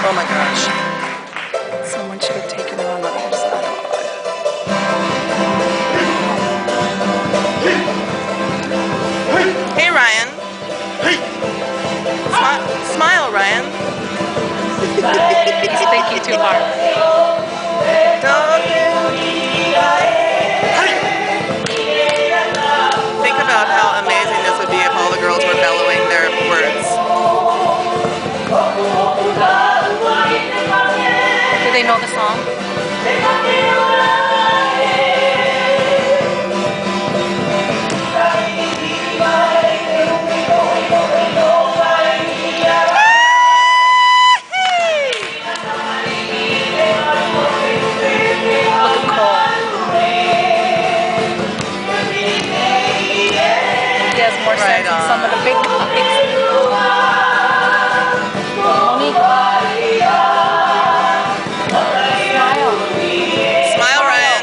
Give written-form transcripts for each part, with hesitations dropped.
Oh my gosh. Someone should have taken her on the other side. Hey, Ryan. Smile, Ryan. He's thinking too hard. Think about how amazing this would be if all the girls were bellowing their words. Do they know the song? More Right sense than on. some of the big guys. Smile. Smile, Ryan.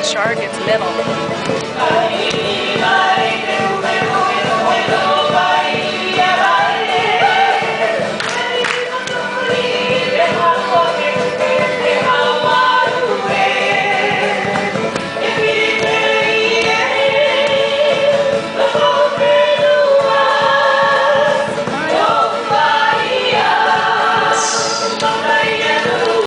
Shark, it's middle.